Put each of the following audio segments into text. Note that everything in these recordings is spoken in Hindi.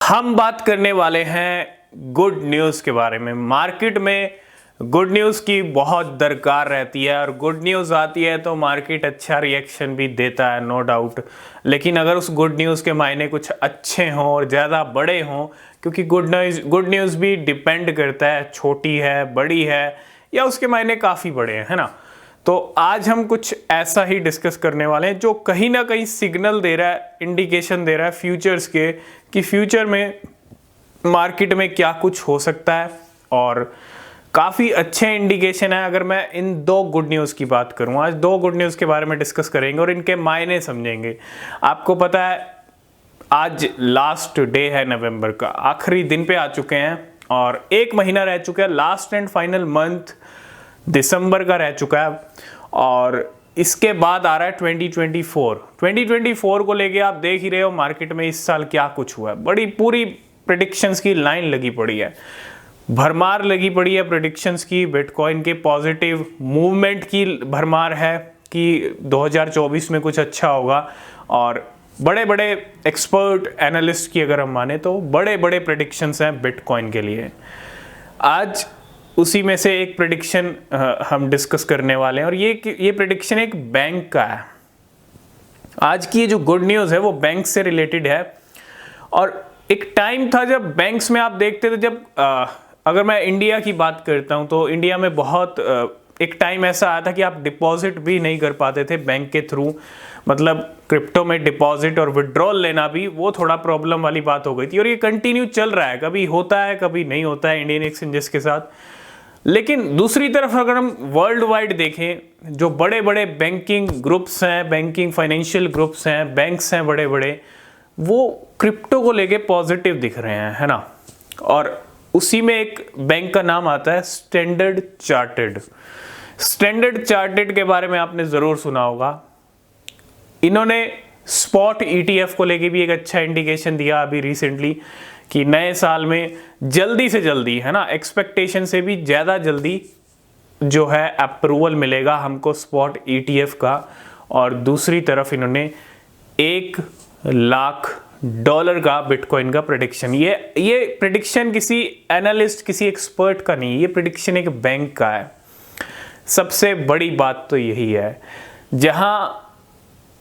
हम बात करने वाले हैं गुड न्यूज़ के बारे में। मार्केट में गुड न्यूज़ की बहुत दरकार रहती है और गुड न्यूज़ आती है तो मार्केट अच्छा रिएक्शन भी देता है, नो डाउट। लेकिन अगर उस गुड न्यूज़ के मायने कुछ अच्छे हों और ज़्यादा बड़े हों, क्योंकि गुड न्यूज़ भी डिपेंड करता है छोटी है, बड़ी है या उसके मायने काफ़ी बड़े हैं, है ना। तो आज हम कुछ ऐसा ही डिस्कस करने वाले हैं जो कहीं ना कहीं सिग्नल दे रहा है, इंडिकेशन दे रहा है फ्यूचर्स के कि फ्यूचर में मार्केट में क्या कुछ हो सकता है। और काफ़ी अच्छे इंडिकेशन है। अगर मैं इन दो गुड न्यूज़ की बात करूं, आज दो गुड न्यूज़ के बारे में डिस्कस करेंगे और इनके मायने समझेंगे। आपको पता है आज लास्ट डे है नवंबर का, आखिरी दिन पे आ चुके हैं और एक महीना रह चुका है। लास्ट एंड फाइनल मंथ दिसंबर का रह चुका है और इसके बाद आ रहा है 2024 को लेके आप देख ही रहे हो मार्केट में इस साल क्या कुछ हुआ है। बड़ी पूरी प्रेडिक्शंस की लाइन लगी पड़ी है, भरमार लगी पड़ी है प्रेडिक्शंस की। बिटकॉइन के पॉजिटिव मूवमेंट की भरमार है कि 2024 में कुछ अच्छा होगा और बड़े बड़े एक्सपर्ट एनालिस्ट की अगर हम माने तो बड़े बड़े प्रेडिक्शंस हैं बिटकॉइन के लिए। आज उसी में से एक प्रेडिक्शन हम डिस्कस करने वाले हैं और ये प्रेडिक्शन एक बैंक का है। आज की ये जो गुड न्यूज़ है वो बैंक से रिलेटेड है। और एक टाइम था जब बैंक्स में आप देखते थे, जब अगर मैं इंडिया की बात करता हूं तो इंडिया में बहुत एक टाइम ऐसा आया था कि आप डिपॉजिट भी नहीं कर पाते थे बैंक के थ्रू। मतलब क्रिप्टो में डिपॉजिट और विड्रॉल लेना भी वो थोड़ा प्रॉब्लम वाली बात हो गई थी और ये कंटिन्यू चल रहा है, कभी होता है कभी नहीं होता है इंडियन एक्सचेंजेस के साथ। लेकिन दूसरी तरफ अगर हम वर्ल्ड वाइड देखें, जो बड़े बड़े बैंकिंग ग्रुप्स हैं, बैंकिंग फाइनेंशियल ग्रुप्स हैं, बैंक्स हैं बड़े बड़े, वो क्रिप्टो को लेके पॉजिटिव दिख रहे हैं, है ना। और उसी में एक बैंक का नाम आता है स्टैंडर्ड चार्टर्ड। स्टैंडर्ड चार्टर्ड के बारे में आपने ज़रूर सुना होगा। इन्होंने स्पॉट ETF को लेके भी एक अच्छा इंडिकेशन दिया अभी रिसेंटली कि नए साल में जल्दी से जल्दी, है ना, एक्सपेक्टेशन से भी ज़्यादा जल्दी जो है अप्रूवल मिलेगा हमको स्पॉट ETF का। और दूसरी तरफ इन्होंने $1 लाख का बिटकॉइन का प्रेडिक्शन, ये प्रेडिक्शन किसी एनालिस्ट किसी एक्सपर्ट का नहीं, ये प्रेडिक्शन एक बैंक का है। सबसे बड़ी बात तो यही है, जहां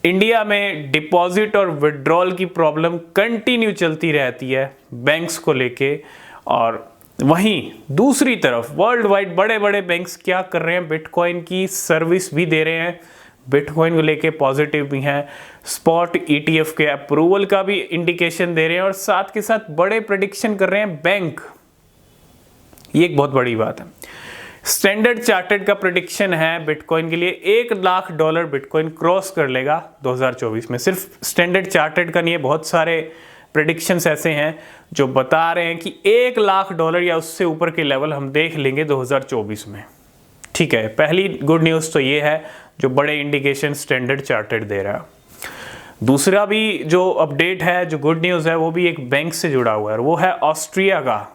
इंडिया में डिपॉजिट और विड्रॉल की प्रॉब्लम कंटिन्यू चलती रहती है बैंक्स को लेके, और वहीं दूसरी तरफ वर्ल्ड वाइड बड़े बड़े बैंक्स क्या कर रहे हैं, बिटकॉइन की सर्विस भी दे रहे हैं, बिटकॉइन को लेके पॉजिटिव भी हैं, स्पॉट ETF के अप्रूवल का भी इंडिकेशन दे रहे हैं और साथ के साथ बड़े प्रेडिक्शन कर रहे हैं बैंक। ये एक बहुत बड़ी बात है। स्टैंडर्ड चार्टर्ड का प्रेडिक्शन है बिटकॉइन के लिए $1 लाख बिटकॉइन क्रॉस कर लेगा 2024 में। सिर्फ स्टैंडर्ड चार्टर्ड का नहीं है, बहुत सारे प्रेडिक्शंस ऐसे हैं जो बता रहे हैं कि $1 लाख या उससे ऊपर के लेवल हम देख लेंगे 2024 में। ठीक है, पहली गुड न्यूज़ तो ये है जो बड़े इंडिकेशन स्टैंडर्ड चार्टर्ड दे रहा है। दूसरा भी जो अपडेट है, जो गुड न्यूज़ है, वो भी एक बैंक से जुड़ा हुआ है और वो है ऑस्ट्रिया का।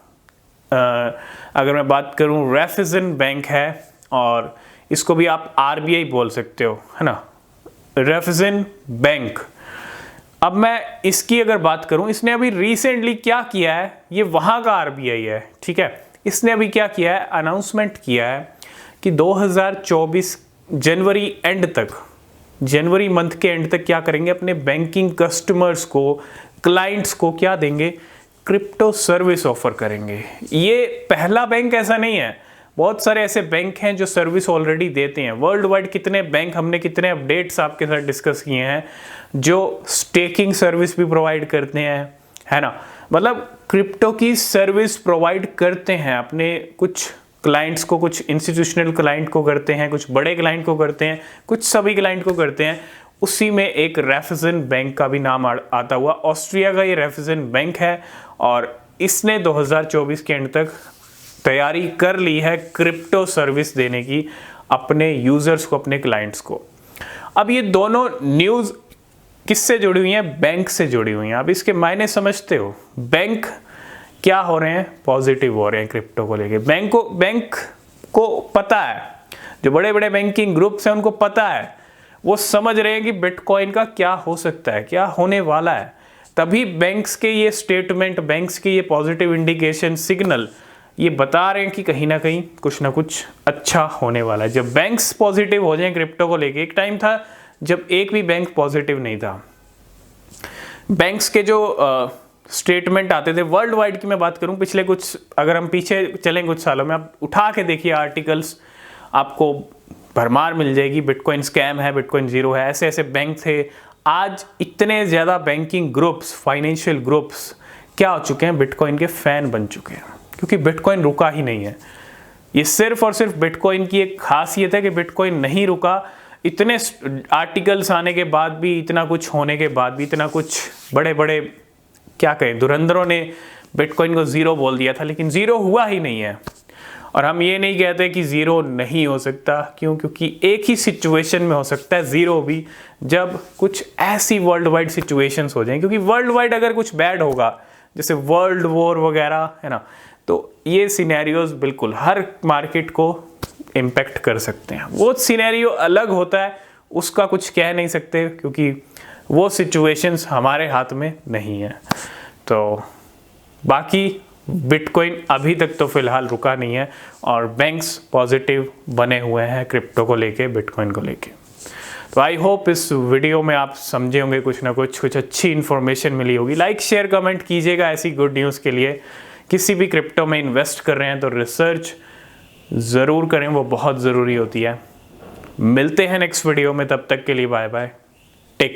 अगर मैं बात करूं, रैफिजन बैंक है और इसको भी आप RBI बोल सकते हो, है ना, रैफिजन बैंक। अब मैं इसकी अगर बात करूं, इसने अभी रिसेंटली क्या किया है, ये वहां का RBI है, ठीक है। इसने अभी क्या किया है, अनाउंसमेंट किया है कि 2024 जनवरी एंड तक, जनवरी मंथ के एंड तक क्या करेंगे, अपने बैंकिंग कस्टमर्स को, क्लाइंट्स को क्या देंगे, क्रिप्टो सर्विस ऑफर करेंगे। ये पहला बैंक ऐसा नहीं है, बहुत सारे ऐसे बैंक हैं जो सर्विस ऑलरेडी देते हैं। वर्ल्ड वाइड कितने बैंक, हमने कितने अपडेट्स आपके साथ डिस्कस किए हैं जो स्टेकिंग सर्विस भी प्रोवाइड करते हैं, है ना। मतलब क्रिप्टो की सर्विस प्रोवाइड करते हैं अपने कुछ क्लाइंट्स को, कुछ इंस्टीट्यूशनल क्लाइंट को करते हैं, कुछ बड़े क्लाइंट को करते हैं, कुछ सभी क्लाइंट को करते हैं। उसी में एक रैफिजन बैंक का भी नाम आता हुआ, ऑस्ट्रिया का ये रैफिजन बैंक है और इसने 2024 के एंड तक तैयारी कर ली है क्रिप्टो सर्विस देने की अपने यूजर्स को, अपने क्लाइंट्स को। अब ये दोनों न्यूज़ किससे जुड़ी हुई हैं, बैंक से जुड़ी हुई हैं। अब इसके मायने समझते हो, बैंक क्या हो रहे हैं, पॉजिटिव हो रहे हैं क्रिप्टो को लेके। बैंक को पता है, जो बड़े बड़े बैंकिंग ग्रुप्स हैं उनको पता है, वो समझ रहे हैं कि बिटकॉइन का क्या हो सकता है, क्या होने वाला है। तभी बैंक्स के ये स्टेटमेंट, बैंक्स के ये पॉजिटिव इंडिकेशन सिग्नल ये बता रहे हैं कि कहीं ना कुछ अच्छा होने वाला है। जब बैंक्स पॉजिटिव हो जाएं क्रिप्टो को लेके, एक टाइम था जब एक भी बैंक पॉजिटिव नहीं था। बैंक्स के जो स्टेटमेंट आते थे, वर्ल्ड वाइड की मैं बात करूं, पिछले कुछ, अगर हम पीछे चलें कुछ सालों में, आप उठा के देखिए आर्टिकल्स, आपको भरमार मिल जाएगी। बिटकॉइन स्कैम है, बिटकॉइन जीरो है, ऐसे ऐसे बैंक थे। आज इतने ज़्यादा बैंकिंग ग्रुप्स, फाइनेंशियल ग्रुप्स क्या हो चुके हैं, बिटकॉइन के फैन बन चुके हैं, क्योंकि बिटकॉइन रुका ही नहीं है। ये सिर्फ और सिर्फ बिटकॉइन की एक खासियत है कि बिटकॉइन नहीं रुका। इतने आर्टिकल्स आने के बाद भी, इतना कुछ होने के बाद भी, इतना कुछ बड़े बड़े क्या कहें धुरंधरों ने बिटकॉइन को ज़ीरो बोल दिया था, लेकिन ज़ीरो हुआ ही नहीं है। और हम ये नहीं कहते कि ज़ीरो नहीं हो सकता, क्यों? क्योंकि एक ही सिचुएशन में हो सकता है ज़ीरो भी, जब कुछ ऐसी वर्ल्ड वाइड सिचुएशंस हो जाएं। क्योंकि वर्ल्ड वाइड अगर कुछ बैड होगा, जैसे वर्ल्ड वॉर वगैरह, है ना, तो ये सिनेरियोज बिल्कुल हर मार्केट को इम्पेक्ट कर सकते हैं। वो सिनेरियो अलग होता है, उसका कुछ कह नहीं सकते, क्योंकि वो सिचुएशंस हमारे हाथ में नहीं है। तो बाकी बिटकॉइन अभी तक तो फिलहाल रुका नहीं है, और बैंक्स पॉजिटिव बने हुए हैं क्रिप्टो को लेके, बिटकॉइन को लेके। तो आई होप इस वीडियो में आप समझे होंगे, कुछ ना कुछ अच्छी इन्फॉर्मेशन मिली होगी। लाइक शेयर कमेंट कीजिएगा ऐसी गुड न्यूज़ के लिए। किसी भी क्रिप्टो में इन्वेस्ट कर रहे हैं तो रिसर्च ज़रूर करें, वो बहुत ज़रूरी होती है। मिलते हैं नेक्स्ट वीडियो में, तब तक के लिए बाय बाय।